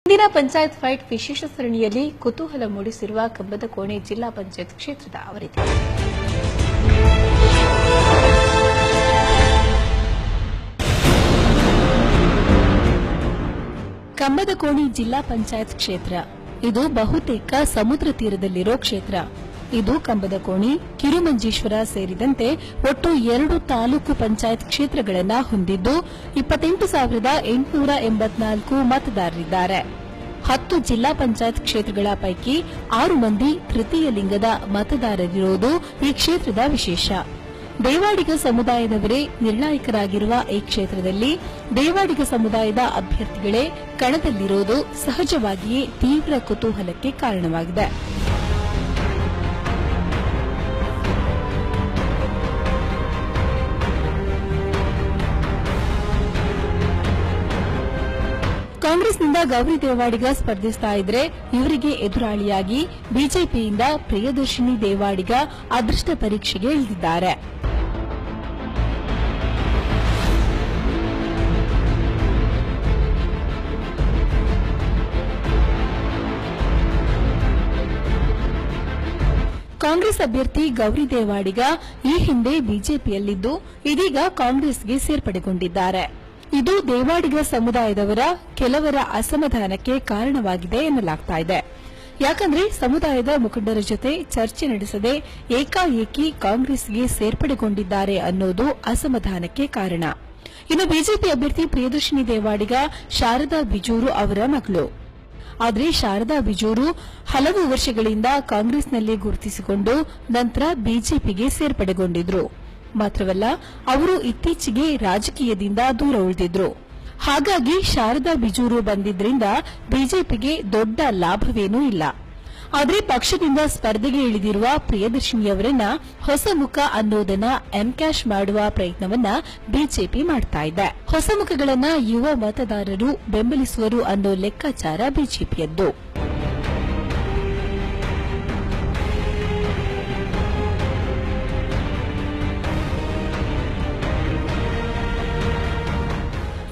ಇಂದಿನ ಪಂಚಾಯತ್ ಫೈಟ್ ವಿಶೇಷ ಸರಣಿಯಲ್ಲಿ ಕುತೂಹಲ ಮೂಡಿಸಿರುವ ಕಂಬದಕೋಣೆ ಜಿಲ್ಲಾ ಪಂಚಾಯತ್ ಕ್ಷೇತ್ರದ ವರದಿ. ಕಂಬದಕೋಣೆ ಜಿಲ್ಲಾ ಪಂಚಾಯತ್ ಕ್ಷೇತ್ರ ಇದು ಬಹುತೇಕ ಸಮುದ್ರ ತೀರದಲ್ಲಿರೋ ಕ್ಷೇತ್ರ. ಇದು ಕಂಬದಕೋಣೆ, ಕಿರುಮಂಜೇಶ್ವರ ಸೇರಿದಂತೆ ಒಟ್ಟು 2 ತಾಲೂಕು ಪಂಚಾಯತ್ ಕ್ಷೇತ್ರಗಳನ್ನು ಹೊಂದಿದ್ದು 28,884 ಮತದಾರರಿದ್ದಾರೆ. 10 ಜಿಲ್ಲಾ ಪಂಚಾಯತ್ ಕ್ಷೇತ್ರಗಳ ಪೈಕಿ 6 ಮಂದಿ ತೃತೀಯ ಲಿಂಗದ ಮತದಾರರಿರುವುದು ಈ ಕ್ಷೇತ್ರದ ವಿಶೇಷ. ದೇವಾಡಿಗ ಸಮುದಾಯದವರೇ ನಿರ್ಣಾಯಕರಾಗಿರುವ ಈ ಕ್ಷೇತ್ರದಲ್ಲಿ ದೇವಾಡಿಗ ಸಮುದಾಯದ ಅಭ್ಯರ್ಥಿಗಳೇ ಕಣದಲ್ಲಿರುವುದು ಸಹಜವಾಗಿಯೇ ತೀವ್ರ ಕುತೂಹಲಕ್ಕೆ ಕಾರಣವಾಗಿದೆ. ಕಾಂಗ್ರೆಸ್ನಿಂದ ಗೌರಿ ದೇವಾಡಿಗ ಸ್ಪರ್ಧಿಸ್ತಾ ಇದ್ರೆ ಇವರಿಗೆ ಎದುರಾಳಿಯಾಗಿ ಬಿಜೆಪಿಯಿಂದ ಪ್ರಿಯದರ್ಶಿನಿ ದೇವಾಡಿಗ ಅದೃಷ್ಟ ಪರೀಕ್ಷೆಗೆ ಇಳಿದಿದ್ದಾರೆ. ಕಾಂಗ್ರೆಸ್ ಅಭ್ಯರ್ಥಿ ಗೌರಿ ದೇವಾಡಿಗ ಈ ಹಿಂದೆ ಬಿಜೆಪಿಯಲ್ಲಿದ್ದು ಇದೀಗ ಕಾಂಗ್ರೆಸ್ಗೆ ಸೇರ್ಪಡೆಗೊಂಡಿದ್ದಾರೆ. ಇದು ದೇವಾಡಿಗ ಸಮುದಾಯದವರ ಕೆಲವರ ಅಸಮಾಧಾನಕ್ಕೆ ಕಾರಣವಾಗಿದೆ ಎನ್ನಲಾಗುತ್ತಿದೆ. ಯಾಕಂದ್ರೆ ಸಮುದಾಯದ ಮುಖಂಡರ ಜೊತೆ ಚರ್ಚೆ ನಡೆಸದೆ ಏಕಾಏಕಿ ಕಾಂಗ್ರೆಸ್ಗೆ ಸೇರ್ಪಡೆಗೊಂಡಿದ್ದಾರೆ ಅನ್ನೋದು ಅಸಮಾಧಾನಕ್ಕೆ ಕಾರಣ. ಇನ್ನು ಬಿಜೆಪಿ ಅಭ್ಯರ್ಥಿ ಪ್ರಿಯದರ್ಶಿನಿ ದೇವಾಡಿಗ ಶಾರದಾ ಬಿಜೂರು ಅವರ ಮಗಳು. ಆದರೆ ಶಾರದಾ ಬಿಜೂರು ಹಲವು ವರ್ಷಗಳಿಂದ ಕಾಂಗ್ರೆಸ್ನಲ್ಲಿ ಗುರುತಿಸಿಕೊಂಡು ನಂತರ ಬಿಜೆಪಿಗೆ ಸೇರ್ಪಡೆಗೊಂಡಿದ್ರು. ಮಾತ್ರವಲ್ಲ, ಅವರು ಇತ್ತೀಚೆಗೆ ರಾಜಕೀಯದಿಂದ ದೂರ ಉಳಿದಿದ್ರು. ಹಾಗಾಗಿ ಶಾರದಾ ಬಿಜೂರು ಬಂದಿದ್ರಿಂದ ಬಿಜೆಪಿಗೆ ದೊಡ್ಡ ಲಾಭವೇನೂ ಇಲ್ಲ. ಆದರೆ ಪಕ್ಷದಿಂದ ಸ್ಪರ್ಧೆಗೆ ಇಳಿದಿರುವ ಪ್ರಿಯದರ್ಶಿನಿಯವರನ್ನ ಹೊಸ ಮುಖ ಅನ್ನೋದನ್ನ ಎನ್ಕ್ಯಾಶ್ ಮಾಡುವ ಪ್ರಯತ್ನವನ್ನ ಬಿಜೆಪಿ ಮಾಡ್ತಾ ಇದೆ. ಹೊಸ ಮುಖಗಳನ್ನ ಯುವ ಮತದಾರರು ಬೆಂಬಲಿಸುವರು ಅನ್ನೋ ಲೆಕ್ಕಾಚಾರ ಬಿಜೆಪಿಯದ್ದು.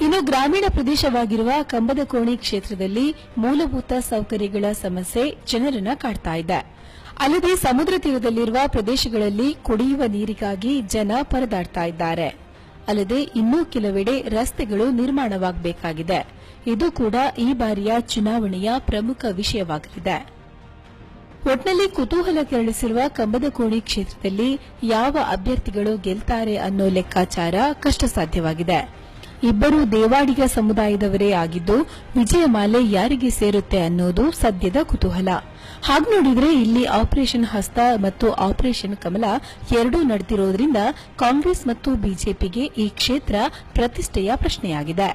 ಇನ್ನು ಗ್ರಾಮೀಣ ಪ್ರದೇಶವಾಗಿರುವ ಕಂಬದಕೋಣೆ ಕ್ಷೇತ್ರದಲ್ಲಿ ಮೂಲಭೂತ ಸೌಕರ್ಯಗಳ ಸಮಸ್ಯೆ ಜನರನ್ನ ಕಾಡ್ತಾ ಇದೆ. ಅಲ್ಲದೆ ಸಮುದ್ರ ತೀರದಲ್ಲಿರುವ ಪ್ರದೇಶಗಳಲ್ಲಿ ಕುಡಿಯುವ ನೀರಿಗಾಗಿ ಜನ ಪರದಾಡ್ತಾ ಇದ್ದಾರೆ. ಅಲ್ಲದೆ ಇನ್ನೂ ಕೆಲವೆಡೆ ರಸ್ತೆಗಳು ನಿರ್ಮಾಣವಾಗಬೇಕಾಗಿದೆ. ಇದು ಕೂಡ ಈ ಬಾರಿಯ ಚುನಾವಣೆಯ ಪ್ರಮುಖ ವಿಷಯವಾಗಲಿದೆ. ಒಟ್ನಲ್ಲಿ ಕುತೂಹಲ ಕೆರಳಿಸಿರುವ ಕಂಬದಕೋಣೆ ಕ್ಷೇತ್ರದಲ್ಲಿ ಯಾವ ಅಭ್ಯರ್ಥಿಗಳು ಗೆಲ್ತಾರೆ ಅನ್ನೋ ಲೆಕ್ಕಾಚಾರ ಕಷ್ಟಸಾಧ್ಯವಾಗಿದೆ. ಇಬ್ಬರು ದೇವಾಡಿಗ ಸಮುದಾಯದವರೇ ಆಗಿದ್ದು ವಿಜಯಮಾಲೆ ಯಾರಿಗೆ ಸೇರುತ್ತೆ ಅನ್ನೋದು ಸದ್ಯದ ಕುತೂಹಲ. ಹಾಗೆ ನೋಡಿದ್ರೆ ಇಲ್ಲಿ ಆಪರೇಷನ್ ಹಸ್ತ ಮತ್ತು ಆಪರೇಷನ್ ಕಮಲ ಎರಡೂ ನಡೆದಿರೋದ್ರಿಂದ ಕಾಂಗ್ರೆಸ್ ಮತ್ತು ಬಿಜೆಪಿಗೆ ಈ ಕ್ಷೇತ್ರ ಪ್ರತಿಷ್ಠೆಯ ಪ್ರಶ್ನೆಯಾಗಿದೆ.